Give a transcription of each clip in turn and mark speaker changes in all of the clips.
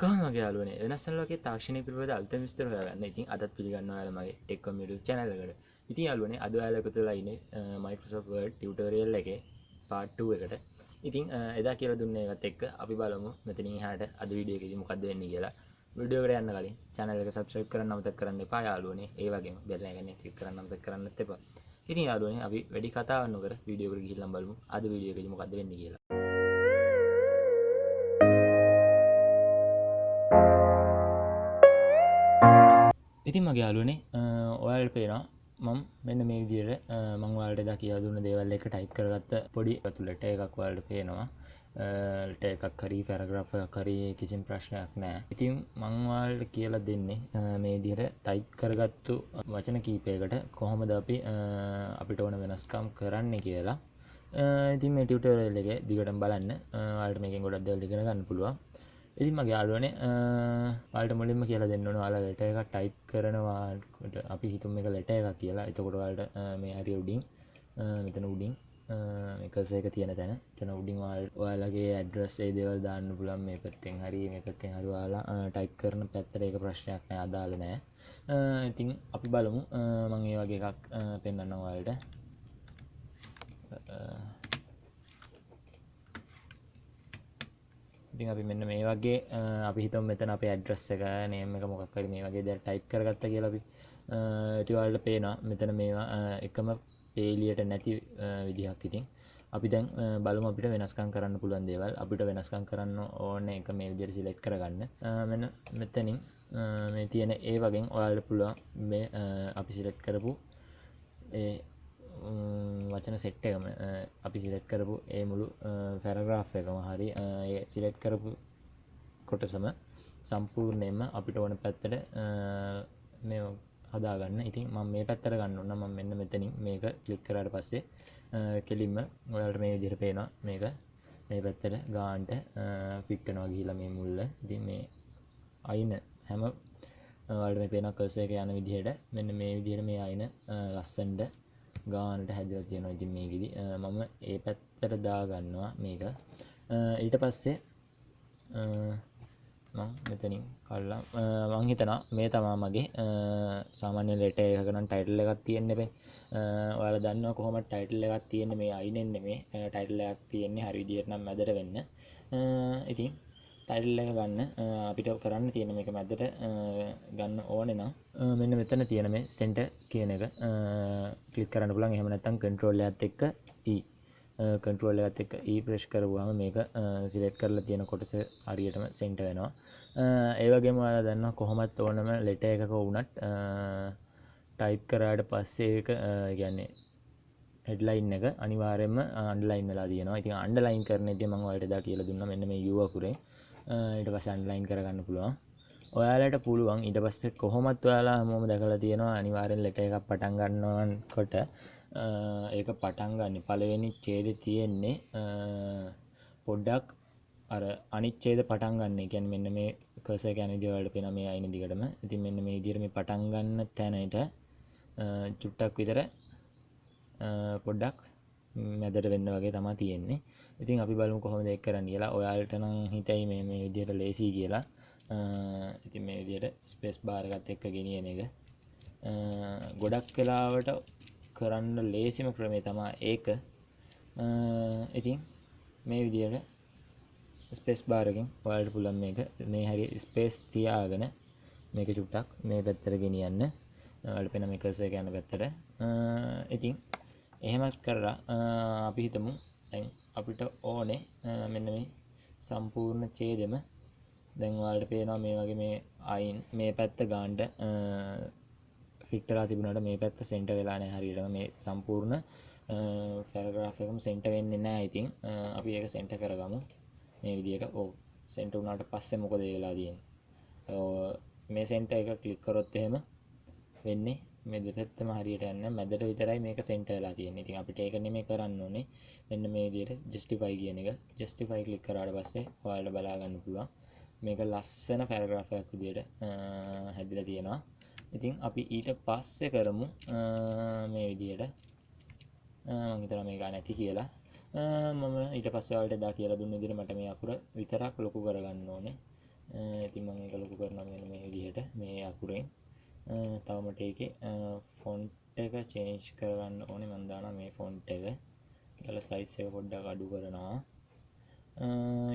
Speaker 1: කොහොමගේ යාළුවනේ වෙනස්සන ලෝකයේ තාක්ෂණය පිළිබඳ අලුතෙන් විස්තර හොයාගන්න. ඉතින් අදත් පිළිගන්නවා ඔයාලා මගේ ටෙක්.com YouTube channel එකට. ඉතින් යාළුවනේ අද ඔයාලා එකතු වෙලා ඉන්නේ Microsoft Word tutorial එකේ part 2 එකට. ඉතින් එදා කියලා දුන්නේ ඒවත් එක්ක අපි බලමු මෙතනින් එහාට අද වීඩියෝ එකේදී මොකක්ද වෙන්නේ කියලා. වීඩියෝ එකට යන්න කලින් channel එක subscribe කරන්න අමතක කරන්න එපා යාළුවනේ. ඒ වගේම bell icon එක click කරන්න අමතක කරන්නත් එපා. ඉතින් යාළුවනේ අපි වැඩි කතාවක් නොකර වීඩියෝ එකට ගිහිල්ලා බලමු අද වීඩියෝ එකේදී මොකක්ද වෙන්නේ කියලා. ඉතින් මගේ යාළුවනේ ඔයාලට පේනවා මම මෙන්න මේ විදිහට මම ඔයාලට එදා කියලා දුන්න දේවල් එක ටයිප් කරගත්ත පොඩි ඇතුළට එකක් ඔයාලට පේනවා. ලෙටර් එකක් හරි පැරග්‍රාෆ් එකක් හරි කිසිම ප්‍රශ්නයක් නැහැ. ඉතින් මම ඔයාලට කියලා දෙන්නේ මේ විදිහට ටයිප් කරගත්තු වචන කීපයකට කොහොමද අපි අපිට ඕන වෙනස්කම් කරන්නේ කියලා. ඉතින් මේ ටියුටෝරියල් එකේ දිගටම බලන්න. ඔයාලට මේකෙන් ගොඩක් දේවල් ඉගෙන ගන්න පුළුවන්. ඉතින් මගේ යාළුවනේ ඔයාලට මුලින්ම කියලා දෙන්න ඕන ඔයාලා ලෙටර් එකක් ටයිප් කරනවාට අපි හිතමු මේක ලෙටර් එකක් කියලා. එතකොට ඔයාලට මේ හරිය උඩින් මෙතන උඩින් මේ කර්සර් එක තියෙන තැන එතන උඩින් ඔයාලගේ ඇඩ්‍රස් ඒ දේවල් දාන්න පුළුවන්. මේ පැත්තෙන් හරි මේ පැත්තෙන් හරි ඔයාලා ටයිප් කරන පැත්තට ඒක ප්‍රශ්නයක් නෑ, අදාළ නෑ. ඉතින් අපි බලමු මම මේ වගේ එකක් පෙන්වන්නම් ඔයාලට. ඉතින් අපි මෙන්න මේ වගේ අපි හිතමු මෙතන අපේ ඇඩ්‍රස් එක නේම් එක මොකක් හරි මේ වගේ දෙයක් ටයිප් කරගත්තා කියලා අපි. ඉතින් ඔයාලට පේනවා මෙතන මේවා එකම පේලියට නැති විදිහක්. ඉතින් අපි දැන් බලමු අපිට වෙනස්කම් කරන්න පුළුවන් දේවල්. අපිට වෙනස්කම් කරන්න ඕනේ එක මේ විදිහට සිලෙක්ට් කරගන්න. මෙන්න මෙතනින් මේ තියෙන ඒ වගේ ඔයාලට පුළුවන් මේ අපි සිලෙක්ට් කරපු ඒ වචන සෙට් එකම අපි සිලෙක්ට් කරපු ඒ මුළු පැරග්‍රාෆ් එකම හරි ඒ සිලෙක්ට් කරපු කොටසම සම්පූර්ණයෙන්ම අපිට ඕන පැත්තට මේ හදාගන්න. ඉතින් මම මේ පැත්තට ගන්න ඕන. මම මෙන්න මෙතනින් මේක ක්ලික් කරාට පස්සේ කෙලින්ම ඔයාලට මේ විදිහට පේනවා මේක මේ පැත්තට ගානට ෆිට වෙනවා ගිහිලා මේ මුල්ල. ඉතින් මේ අයින හැම ඔයාලට මේ පේන කර්සර් එක යන විදිහට මෙන්න මේ විදිහට මේ අයින ලස්සනට ගානට හැදලා තියෙනවා. ඉතින් මේකෙදි මම ඒ පැත්තට දා ගන්නවා මේක. ඊට පස්සේ මම මෙතනින් කල්ලා මම හිතනවා මේ තමයි මගේ සාමාන්‍ය ලෙටර් එකක නම් ටයිටල් එකක් තියෙන්න බෑ. ඔයාලා දන්නවා කොහොමද ටයිටල් එකක් තියෙන්නේ මේ අයිනෙන් නෙමෙයි. ටයිටල් එකක් තියෙන්නේ හරි විදිහට නම් මැදට වෙන්න. ඉතින් ටයිටල් එක ගන්න අපිට කරන්න තියෙන මේක මැදට ගන්න ඕනේ නම් මෙන්න මෙතන තියෙන මේ සෙන්ටර් කියන එක ක්ලික් කරන්න පුළුවන්. එහෙම නැත්නම් කන්ට්‍රෝල් එකත් එක්ක කන්ට්‍රෝල් එකත් එක්ක ප්‍රෙස් කරපුවාම මේක සිලෙක්ට් කරලා තියෙන කොටස හරියටම සෙන්ටර් වෙනවා. ඒ වගේම ඔයාලා දන්නවා කොහොමත් ඕනම ලෙටර් එකක වුණත් ටයිප් කරාට පස්සේ ඒක කියන්නේ හෙඩ්ලයින් එක අනිවාර්යයෙන්ම අන්ඩර්ලයින් වෙලා තියෙනවා. ඉතින් අන්ඩර්ලයින් කරනදී මම ඔයාලට එදා කියලා දුන්නා මෙන්න මේ U අකුරේ ඊට පස්සේ අන්ඩර්ලයින් කරගන්න පුළුවන්. ඔයාලට පුළුවන් ඊට පස්සේ කොහොමත් ඔයාලා හැමෝම දැකලා තියෙනවා අනිවාර්යෙන් ලෙටර් එකක් පටන් ගන්නකොට ඒක පටන් ගන්න පළවෙනි ඡේදෙ තියෙන්නේ පොඩ්ඩක් අර අනිත් ඡේද පටන් ගන්න. ඒ කියන්නේ මෙන්න මේ කර්සර් එක යන විදිහ වලට පේනවා මේ අයින දිගටම. ඉතින් මෙන්න මේ විදිහට මේ පටන් ගන්න තැනට චුට්ටක් විතර පොඩ්ඩක් මැදට වෙන්න වගේ තමයි තියෙන්නේ. ඉතින් අපි බලමු කොහොමද ඒක කරන්න කියලා. ඔයාලට නම් හිතයි මේ විදිහට ලේසි කියලා. ඉතින් මේ විදිහට ස්පේස් බාර් එකත් එක්ක ගෙනියන එක ගොඩක් වෙලාවට කරන්න ලේසිම ක්‍රමය තමයි ඒක. ඉතින් මේ විදිහට ස්පේස් බාර් එකෙන් ඔයාලට පුළුවන් මේක මේ හරිය ස්පේස් තියාගෙන මේක චුට්ටක් මේ පැත්තට ගෙනියන්න. ඔයාලට පේන මේ කර්සර් එක යන පැත්තට. ඉතින් එහෙමත් කරලා අපි හිතමු දැන් අපිට ඕනේ මෙන්න මේ සම්පූර්ණ ඡේදෙම දැන් ඔයාලට පේනවා මේ වගේ මේ අයින් මේ පැත්ත ගානට ෆිට වෙලා තිබුණාට මේ පැත්ත සෙන්ටර් වෙලා නැහැ හරියටම. මේ සම්පූර්ණ පැරග්‍රාෆ් එකම සෙන්ටර් වෙන්නේ නැහැ. ඉතින් අපි ඒක සෙන්ටර් කරගමු මේ විදිහට. ඔව් සෙන්ටර් වුණාට පස්සේ මොකද වෙලා තියෙන්නේ? මේ සෙන්ටර් එක ක්ලික් කරොත් එහෙම වෙන්නේ මේ දෙපැත්තම හරියට යන්නේ මැදට විතරයි මේක සෙන්ටර් වෙලා තියෙන්නේ. ඉතින් අපිට ඒක නෙමෙයි කරන්න ඕනේ. මෙන්න මේ විදිහට ජස්ටිෆයි කියන එක ජස්ටිෆයි ක්ලික් කරාට පස්සේ ඔයාලට බලා ගන්න පුළුවන් මේක ලස්සන පැරග්‍රාෆ් එකක් විදිහට හැදිලා තියෙනවා. ඉතින් අපි ඊට පස්සේ කරමු මේ විදිහට. මම හිතනවා මේක නැති කියලා. මම ඊට පස්සේ ඔයාලට එදා කියලා දුන්න විදිහට මට මේ අකුර විතරක් ලොකු කරගන්න ඕනේ. ඉතින් මම ඒක ලොකු කරනවා මෙන්න මේ විදිහට මේ අකුරෙන්. තව මට ඒකේ ෆොන්ට් එක චේන්ජ් කරගන්න ඕනේ. මම දානවා මේ ෆොන්ට් එක. ඊළඟ සයිස් එක පොඩ්ඩක් අඩු කරනවා.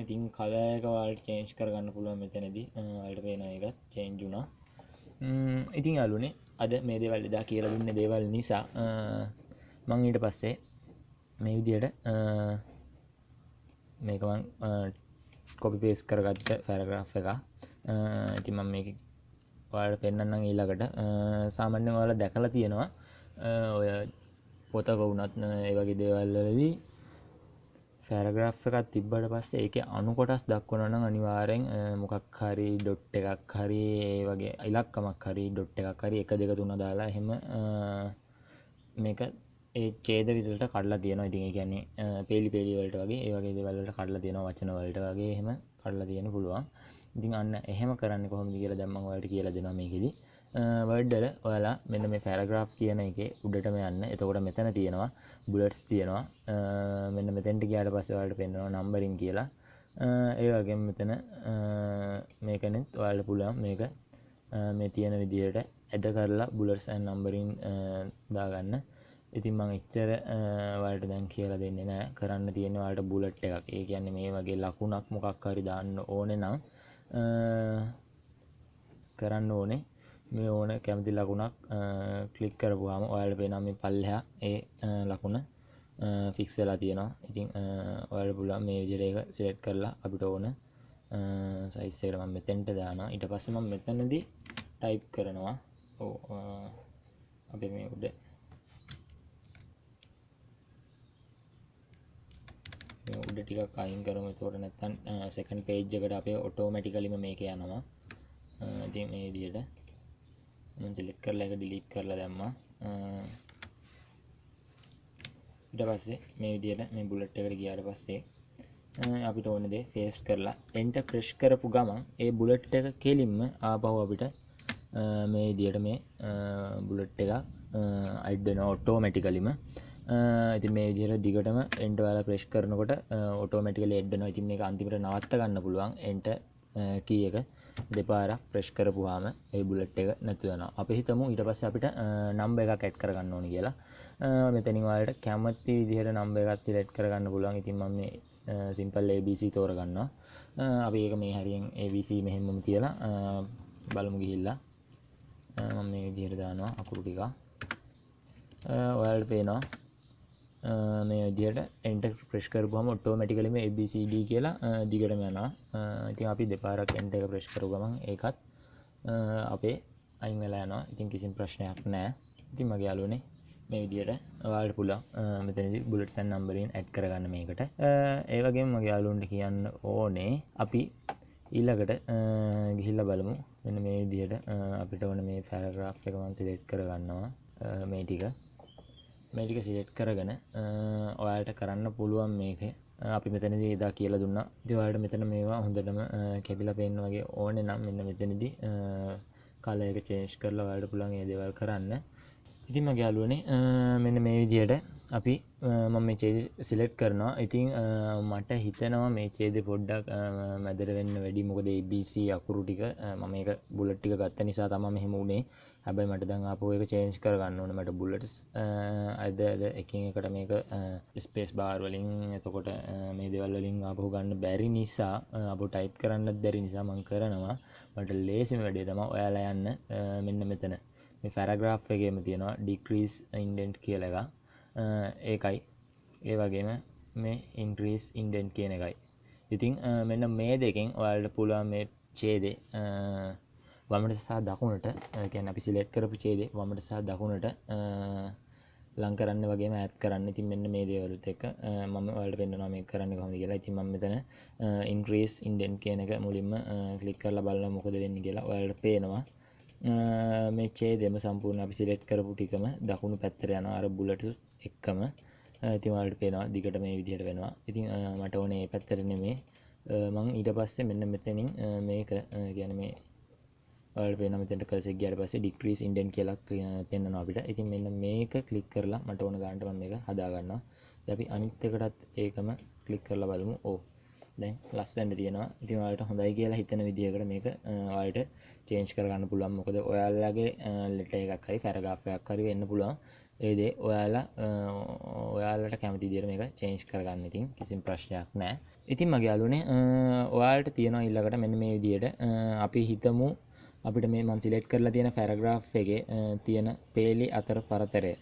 Speaker 1: ඉතින් කලර් එක ඔයාලට චේන්ජ් කරගන්න පුළුවන් මෙතනදී. ඔයාලට පේනවා ඒක චේන්ජ් වුණා. ඉතින් යාළුවනේ අද මේ දේවල් එදා කියලා දුන්න දේවල් නිසා මම ඊට පස්සේ මේ විදිහට මේක මම කොපි පේස්ට් කරගත්ත පැරග්‍රාෆ් එක. ඉතින් මම මේක ඔයාලට පෙන්නන්නම් ඊළඟට. සාමාන්‍යයෙන් ඔයාලා දැකලා තියෙනවා ඔය පොතක වුණත් ඒ වගේ දේවල් වලදී පැරග්‍රාෆ් එකක් තිබ්බට පස්සේ ඒකේ අණු කොටස් දක්වනවා නම් අනිවාර්යෙන් මොකක් හරි ඩොට් එකක් හරි ඒ වගේ ඉලක්කමක් හරි ඩොට් එකක් හරි 1 2 3 දාලා එහෙම මේක ඒ ඡේද විදිහට කඩලා තියෙනවා. ඉතින් ඒ කියන්නේ පේලි වලට වගේ ඒ වගේ දේවල් වලට කඩලා තියෙනවා වචන වලට වගේ එහෙම කඩලා තියෙන්න පුළුවන්. ඉතින් අන්න එහෙම කරන්නේ කොහොමද කියලා දැන් මම ඔයාලට කියලා දෙනවා මේකෙදි. වර්ඩ් වල ඔයාලා මෙන්න මේ පැරග්‍රාෆ් කියන එකේ උඩටම යන්න. එතකොට මෙතන තියෙනවා බුලට්ස් තියෙනවා. මෙන්න මෙතෙන්ට ගියාට පස්සේ ඔයාලට පෙන්නනවා නම්බරින් කියලා. ඒ වගේම මෙතන මේකනෙත් ඔයාලට පුළුවන් මේක මේ තියෙන විදිහට ඇඩ් කරලා බුලට්ස් and නම්බරින් දාගන්න. ඉතින් මම එච්චර ඔයාලට දැන් කියලා දෙන්නේ නැහැ. කරන්න තියෙන්නේ ඔයාලට බුලට් එකක්. ඒ කියන්නේ මේ වගේ ලකුණක් මොකක් හරි දාන්න ඕනේ නම් කරන්න ඕනේ මේ ඕන කැමති ලකුණක් ක්ලික් කරපුවාම ඔයාලට පේනවා මේ පල්ලෙහා ඒ ලකුණ ෆික්ස් වෙලා තියෙනවා. ඉතින් ඔයාලට පුළුවන් මේ විදිහට ඒක සිලෙක්ට් කරලා අපිට ඕන සයිස් එකට මම මෙතෙන්ට දානවා. ඊට පස්සේ මම මෙතනදී ටයිප් කරනවා. අපි මේ උඩ ටිකක් අයින් කරමු. ඒතකොට නැත්තම් සෙකන්ඩ් පේජ් එකට අපේ ඔටෝමැටිකලිම මේක යනවා. ඉතින් මේ විදිහට මම සිලෙක්ට් කරලා ඒක ඩිලීට් කරලා දැම්මා. ඊට පස්සේ මේ විදිහට මේ බුලට් එකට ගියාට පස්සේ අපිට ඕන දේ පේස්ට් කරලා එන්ටර් ප්‍රෙස් කරපු ගමන් ඒ බුලට් එක කෙලින්ම ආපහු අපිට මේ විදිහට මේ බුලට් එකක් ඇඩ් වෙනවා ඔටෝමැටිකලිම. ඉතින් මේ විදිහට දිගටම එන්ටර් ඔයාලා ප්‍රෙස් කරනකොට ඔටෝමැටිකලි ඇඩ් වෙනවා. ඉතින් මේක අන්තිමට නවත්ත ගන්න පුළුවන් එන්ටර් කී එක දෙපාරක් ප්‍රෙස් කරපුවාම ඒ බුලට් එක නැතු වෙනවා. අපි හිතමු ඊට පස්සේ අපිට නම්බර් එකක් ඇඩ් කරගන්න ඕනේ කියලා. මෙතනින් ඔයාලට කැමති විදිහට නම්බර් එකක් සිලෙක්ට් කරගන්න පුළුවන්. ඉතින් මම මේ සිම්පල් ABC තෝරගන්නවා. අපි ඒක මේ හරියෙන් ABC මෙහෙමම තියලා බලමු ගිහිල්ලා. මම මේ විදිහට දානවා අකුරු ටික. ඔයාලට පේනවා මේ විදිහට එන්ටර් ප්‍රෙස් කරපුවම ඔටෝමැටිකලිම ABCD කියලා දිගටම යනවා. ඉතින් අපි දෙපාරක් එන්ටර් එක ප්‍රෙස් කරු ගමන් ඒකත් අපේ අයින් වෙලා යනවා. ඉතින් කිසිම ප්‍රශ්නයක් නැහැ. ඉතින් මගේ යාළුවනේ මේ විදිහට ඔයාලට පුළුවන් මෙතනදී බුලට්ස් and නම්බරින් ඇඩ් කරගන්න මේකට. ඒ වගේම මගේ යාළුවන්ට කියන්න ඕනේ අපි ඊළඟට ගිහිල්ලා බලමු. මෙන්න මේ විදිහට අපිට ඕන මේ පැරග්‍රාෆ් එක මම සිලෙක්ට් කරගන්නවා. මේ ටික සිලෙක්ට් කරගෙන ඔයාලට කරන්න පුළුවන් මේක. අපි මෙතනදී එදා කියලා දුන්නා. ඉතින් ඔයාලට මෙතන මේවා හොඳටම කැපිලා පේන්න වගේ ඕනේ නම් මෙන්න මෙතනදී කලර් එක චේන්ජ් කරලා ඔයාලට පුළුවන් මේ දේවල් කරන්න. ඉතින් මගේ යාළුවනේ මෙන්න මේ විදිහට අපි මම මේ ඡේද සිලෙක්ට් කරනවා. ඉතින් මට හිතෙනවා මේ ඡේදෙ පොඩ්ඩක් මැදට වෙන්න වැඩි. මොකද ABC අකුරු ටික මම මේක බුලට් ටික ගත්ත නිසා තමයි මෙහෙම වුනේ. හැබැයි මට දැන් ආපහු ඒක චේන්ජ් කරගන්න ඕනේ. මට බුලට්ස් අද එකින් එකට මේක ස්පේස් බාර් වලින් එතකොට මේ දේවල් වලින් ආපහු ගන්න බැරි නිසා ආපහු ටයිප් කරන්නත් බැරි නිසා මම කරනවා. මට ලේසිම වැඩේ තමයි ඔයාලා යන්න මෙන්න මෙතන මේ පැරග්‍රාෆ් එකේම තියෙනවා ඩික්‍රීස් ඉන්ඩෙන්ට් කියලා එකක්. ඒකයි ඒ වගේම මේ ඉන්ක්‍රීස් ඉන්ඩෙන්ට් කියන එකයි. ඉතින් මෙන්න මේ දෙකෙන් ඔයාලට පුළුවන් මේ ඡේදේ වමට සහ දකුණට කියන්නේ අපි සිලෙක්ට් කරපු ඡේදේ වමට සහ දකුණට ලං කරන්න වගේම ඈඩ් කරන්න. ඉතින් මෙන්න මේ දේවලුත් එක්ක මම ඔයාලට පෙන්නනවා මේක කරන්නේ කොහොමද කියලා. ඉතින් මම මෙතන ඉන්ක්‍රීස් ඉන්ඩෙන්ට් කියන එක මුලින්ම ක්ලික් කරලා බලනවා මොකද වෙන්නේ කියලා. ඔයාලට පේනවා මේ ඡේදෙම සම්පූර්ණ අපි සිලෙක්ට් කරපු ටිකම දකුණු පැත්තට යනවා අර බුලට්ස් එක්කම. ඉතින් ඔයාලට පේනවා දිගට මේ විදිහට වෙනවා. ඉතින් මට ඕනේ මේ පැත්තට නෙමෙයි. මම ඊට පස්සේ මෙන්න මෙතනින් මේක කියන්නේ මේ ඔයාලට පේනවා මෙතනට කර්සර් එක ගියාට පස්සේ ඩික්‍රීස් ඉන්ඩෙන්ට් කියලා පෙන්නනවා අපිට. ඉතින් මෙන්න මේක ක්ලික් කරලා මට ඕන ගානට මම මේක හදා ගන්නවා. ඉතින් අපි අනිත් එකටත් ඒකම ක්ලික් කරලා බලමු. දැන් ලස්සනට තියෙනවා. ඉතින් ඔයාලට හොඳයි කියලා හිතන විදිහකට මේක ඔයාලට චේන්ජ් කරගන්න පුළුවන්. මොකද ඔයාලගේ ලෙටර් එකක් හරි පැරග්‍රාෆ් එකක් හරි වෙන්න පුළුවන්. ඒ දේ ඔයාලට කැමති විදිහට මේක චේන්ජ් කරගන්න. ඉතින් කිසිම ප්‍රශ්නයක් නැහැ. ඉතින් මගේ යාළුවනේ ඔයාලට තියෙනවා ඊළඟට මෙන්න මේ විදිහට අපි හිතමු අපිට මේ මම සිලෙක්ට් කරලා තියෙන පැරග්‍රාෆ් එකේ තියෙන පේලි අතර පරතරය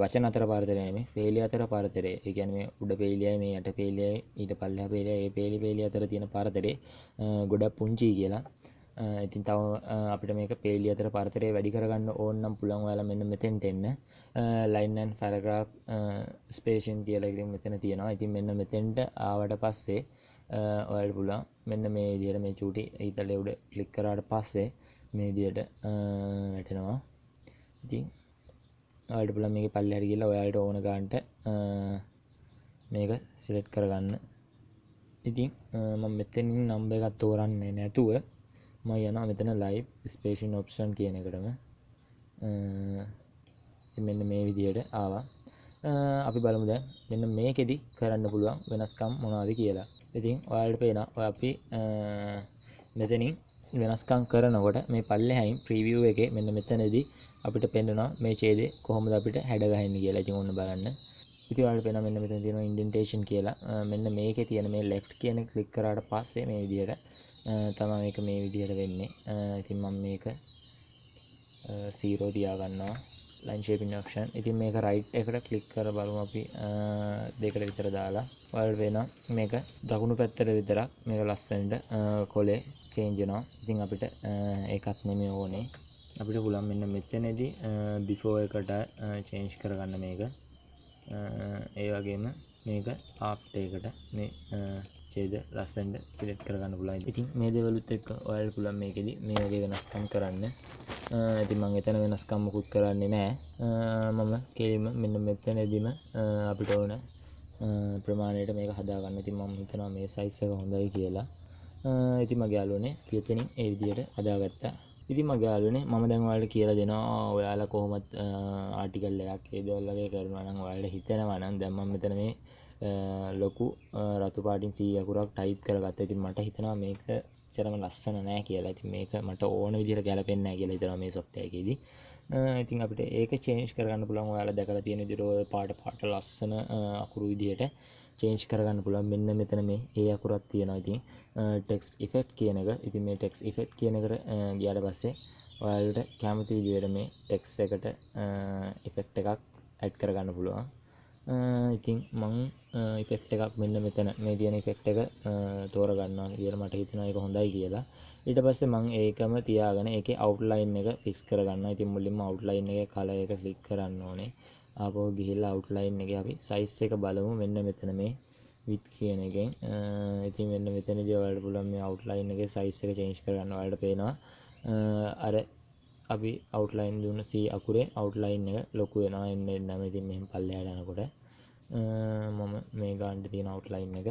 Speaker 1: වචන අතර පරතරය නෙමෙයි පේලි අතර පරතරය. ඒ කියන්නේ මේ උඩ පේලියයි මේ යට පේලියයි ඊට පල්ලෙහා පේලියයි ඒ පේලි අතර තියෙන පරතරය ගොඩක් පුංචි කියලා. ඉතින් තව අපිට මේක පේලි අතර පරතරය වැඩි කරගන්න ඕන නම් පුළුවන් ඔයාලා මෙන්න මෙතෙන්ට එන්න. line and paragraph spacing කියලා ඉතින් මෙතන තියෙනවා. ඉතින් මෙන්න මෙතෙන්ට ආවට පස්සේ ඔයාලට පුළුවන් මෙන්න මේ විදිහට මේ චූටි ඊතලයේ උඩ ක්ලික් කරාට පස්සේ මේ විදිහට වැටෙනවා. ඉතින් ඔයාලට පුළුවන් මේකේ පල්ලෙහාට ගිහලා ඔයාලට ඕන ගන්නට මේක සිලෙක්ට් කරගන්න. ඉතින් මම මෙතනින් නම්බර් එකක් තෝරන්නේ නැතුව මම යනවා මෙතන live spacing option කියන එකටම. මෙන්න මේ විදිහට ආවා. අපි බලමු දැන් මෙන්න මේකෙදි කරන්න පුළුවන් වෙනස්කම් මොනවද කියලා. ඉතින් ඔයාලට පේනවා ඔය අපි මෙතනින් වෙනස්කම් කරනකොට මේ පල්ලෙහායින් ප්‍රීවියු එකේ මෙන්න මෙතනදී අපිට පෙන්නනවා මේ ඡේදය කොහොමද අපිට හැඩ ගහන්නේ කියලා. ඉතින් ඔන්න බලන්න. ඉතින් ඔයාලට පේනවා මෙන්න මෙතන තියෙනවා ඉන්ඩෙන්ටේෂන් කියලා. මෙන්න මේකේ තියෙන මේ left කියන ක්ලික් කරාට පස්සේ මේ විදිහට තමයි මේක මේ විදිහට වෙන්නේ. ඉතින් මම මේක 0 තියා ගන්නවා. line shaping option. ඉතින් මේක right එකට ක්ලික් කරලා බලමු අපි දෙකට විතර දාලා. ඔයාලට වෙනවා මේක දකුණු පැත්තට විතරක් මේක ලස්සනට කොලේ change වෙනවා. ඉතින් අපිට ඒකත් නෙමෙයි ඕනේ. අපිට පුළුවන් මෙන්න මෙතනදී before එකට change කරගන්න මේක. ඒ වගේම මේක after එකට මේ ඡේද ලස්සනට select කරගන්න පුළුවන්. ඉතින් මේ දේවලුත් එක්ක ඔයාලට පුළුවන් මේකෙදි මේ වගේ වෙනස්කම් කරන්න. ඉතින් මම එතන වෙනස්කම් මොකුත් කරන්නේ නැහැ. මම කෙලින්ම මෙන්න මෙතනදීම අපිට ඕන ප්‍රමාණයට මේක හදා ගන්න. ඉතින් මම හිතනවා මේ size එක හොඳයි කියලා. ඉතින් මගේ යාළුවනේ පියතෙනින් ඒ විදිහට හදාගත්තා. ඉතින් මගේ යාළුවනේ මම දැන් ඔයාලට කියලා දෙනවා ඔයාලා කොහොමද ආටිකල් එකක් ඒ දේවල් වගේ කරනවා නම් ඔයාලට හිතෙනවා නම් දැන් මම මෙතන මේ ලොකු රතු පාටින් C අකුරක් ටයිප් කරගත්තා. ඉතින් මට හිතෙනවා මේක චරම ලස්සන නැහැ කියලා. ඉතින් මේක මට ඕන විදිහට ගැලපෙන්නේ නැහැ කියලා හිතනවා මේ software එකේදී. ඉතින් අපිට ඒක change කරගන්න පුළුවන්. ඔයාලා දැකලා තියෙන විදිහට ඔය පාට ලස්සන අකුරු විදිහට change කරගන්න පුළුවන්. මෙන්න මෙතන මේ ඒ අකුරක් තියෙනවා. ඉතින් text effect කියන එක. ඉතින් මේ text effect කියන එකට ගියාට පස්සේ ඔයාලට කැමති විදිහට මේ text එකට effect එකක් add කරගන්න පුළුවන්. ඉතින් මම effect එකක් මෙන්න මෙතන මේ තියෙන effect එක තෝරගන්නවා කියලා මට හිතෙනවා ඒක හොඳයි කියලා. ඊට පස්සේ මම ඒකම තියාගෙන ඒකේ outline එක fix කරගන්නවා. ඉතින් මුලින්ම outline එකේ color එක click කරන්න ඕනේ. ආපහු ගිහිල්ලා outline එකේ අපි size එක බලමු මෙන්න මෙතන මේ width කියන එකෙන්. ඉතින් මෙන්න මෙතනදී ඔයාලට පුළුවන් මේ outline එකේ size එක change කරගන්න. ඔයාලට පේනවා අර අපි outline දුන්න C අකුරේ outline එක ලොකු වෙනවා එන්නේ නැම. ඉතින් මෙහෙම පල්ලෙහාට යනකොට මම මේ ගන්න තියෙන outline එක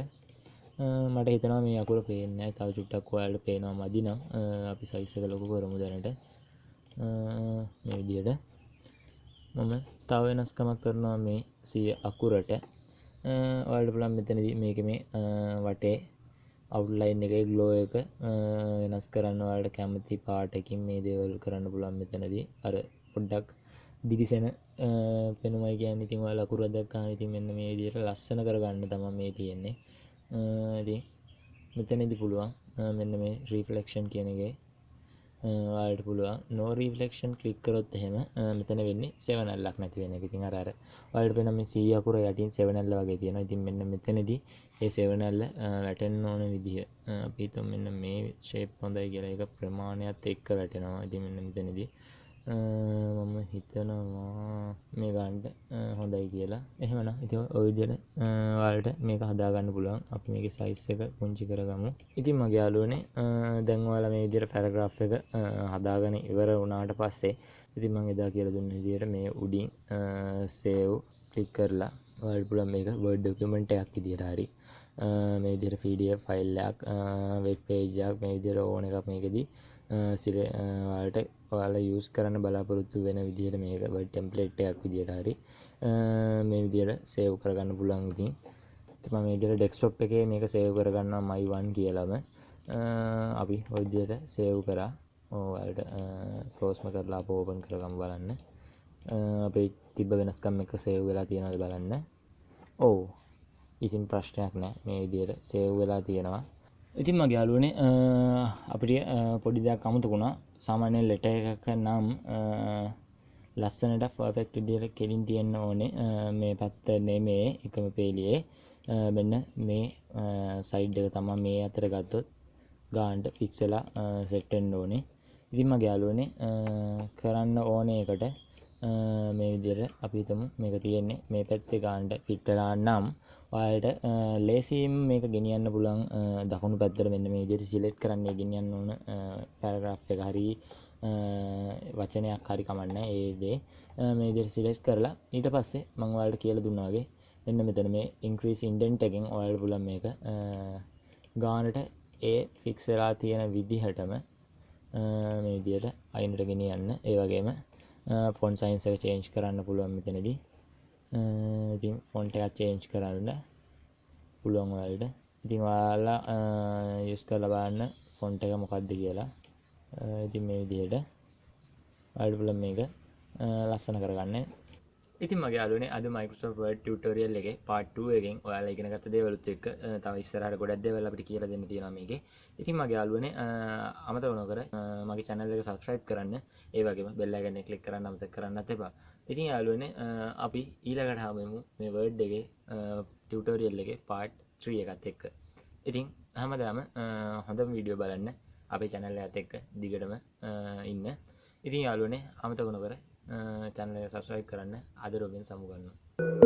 Speaker 1: මට හිතෙනවා මේ අකුර පේන්නේ නැහැ. තව චුට්ටක් ඔයාලට පේනවා මදි නම් අපි size එක ලොකු කරමු දැනට. මේ විදිහට මම තව වෙනස්කමක් කරනවා මේ C අකුරට. ඔයාලට පුළුවන් මෙතනදී මේක මේ වටේ outline එකේ glow එක වෙනස් කරන්න ඔයාලට කැමති පාටකින් මේ දේවල් කරන්න පුළුවන් මෙතනදී. අර පොඩ්ඩක් දිලිසෙන පෙනුමයි කියන්නේ. ඉතින් ඔයාලා අකුර දැක්කම ඉතින් මෙන්න මේ විදිහට ලස්සන කරගන්න තමයි මේ තියෙන්නේ. ඉතින් මෙතනදී පුළුවන් මෙන්න මේ reflection කියන එකේ ඔයාලට පුළුවන් no reflection click කරොත් එහෙම මෙතන වෙන්නේ 7L ක් නැති වෙන එක. ඉතින් අර ඔයාලට පේන මේ C අකුර යටින් 7L වගේ තියෙනවා. ඉතින් මෙන්න මෙතනදී ඒ 7L වැටෙන්න ඕන විදිහ අපි හිතමු මෙන්න මේ shape හොඳයි කියලා. ඒක ප්‍රමාණයත් එක්ක වැටෙනවා. ඉතින් මෙන්න මෙතනදී මම හිතනවා මේ ගන්න හොඳයි කියලා. එහෙමනම් ඉතින් ඔය විදිහට ඔයාලට මේක හදා ගන්න පුළුවන්. අපි මේකේ size එක පුංචි කරගමු. ඉතින් මගේ යාළුවනේ දැන් ඔයාලා මේ විදිහට paragraph එක හදාගෙන ඉවර වුණාට පස්සේ ඉතින් මම එදා කියලා දුන්න විදිහට මේ උඩින් save click කරලා ඔයාලට පුළුවන් මේක word document එකක් විදිහට හරි මේ විදිහට PDF file එකක් web page එකක් මේ විදිහට ඕන එකක් මේකෙදී ඔයාලා use කරන්න බලාපොරොත්තු වෙන විදිහට මේක word template එකක් විදිහට හරි මේ විදිහට save කරගන්න පුළුවන්. මම මේ විදිහට ඩෙස්ක්ටොප් එකේ මේක සේව් කරගන්නවා my1 කියලාම. අපි ඔය විදිහට සේව් කරා. ඔයාලට ක්ලෝස්ම කරලා අප ඕපන් කරගමු බලන්න. අපේ තිබ්බ වෙනස්කම් එක සේව් වෙලා තියෙනවද බලන්න. ඔව්. කිසිම ප්‍රශ්නයක් නැහැ. මේ විදිහට සේව් වෙලා තියෙනවා. ඉතින් මගේ යාළුවනේ අපිට පොඩි දෙයක් අමතකුණා. සාමාන්‍ය ලෙටර් එකක නම් ලස්සනට පර්ෆෙක්ට් විදිහට කෙලින් තියෙන්න ඕනේ. මේ පැත්ත නෙමේ එකම පේලියේ. මෙන්න මේ සයිඩ් එක තමයි මේ අතර ගත්තොත් ගානට ෆික්ස් වෙලා සෙට් වෙන්න ඕනේ. ඉතින් මගේ යාළුවනේ කරන්න ඕනේ එකට මේ විදිහට අපි හිතමු මේක තියෙන්නේ මේ පැත්තේ ගානට ෆිට වෙලා නම් ඔයාලට ලේසියෙන් මේක ගෙනියන්න පුළුවන් දකුණු පැත්තට මෙන්න මේ විදිහට සිලෙක්ට් කරන්න ගෙනියන්න ඕන පැරග්‍රාෆ් එක හරි වචනයක් හරි කමන්නේ ඒ දේ මේ විදිහට සිලෙක්ට් කරලා ඊට පස්සේ මම ඔයාලට කියලා දුන්නා වගේ මෙන්න මෙතන මේ increase indent එකෙන් ඔයාලට පුළුවන් මේක ගානට ඒ ෆික්ස් වෙලා තියෙන විදිහටම මේ විදිහට අයිනට ගෙනියන්න. ඒ වගේම ෆොන්ට් සයිස් එක චේන්ජ් කරන්න පුළුවන් මෙතනදී. ඉතින් ෆොන්ට් එකක් චේන්ජ් කරන්න පුළුවන් ඔයාලට. ඉතින් ඔයාලා යූස් කරලා බලන්න ෆොන්ට් එක මොකක්ද කියලා. ඉතින් මේ විදිහට ඔයාලට පුළුවන් මේක ලස්සන කරගන්න. ඉතින් මගේ යාළුවනේ අද Microsoft Word tutorial එකේ part 2 එකෙන් ඔයාලා ඉගෙන ගත්ත දේවලුත් එක්ක තව ඉස්සරහට ගොඩක් දේවල් අපිට කියලා දෙන්න තියෙනවා මේකේ. ඉතින් මගේ යාළුවනේ අමතක නොකර මගේ channel එක subscribe කරන්න. ඒ වගේම bell icon එක click කරන්න අමතක කරන්නත් එපා. ඉතින් යාළුවනේ අපි ඊළඟට හමුවෙමු මේ Word එකේ tutorial එකේ part 3 එකත් එක්ක. ඉතින් හැමදාම හොඳම වීඩියෝ බලන්න අපේ channel එකත් එක්ක දිගටම ඉන්න. ඉතින් යාළුවනේ අමතක නොකර channel එක subscribe කරන්න. අද රොබින් සමු ගන්නවා.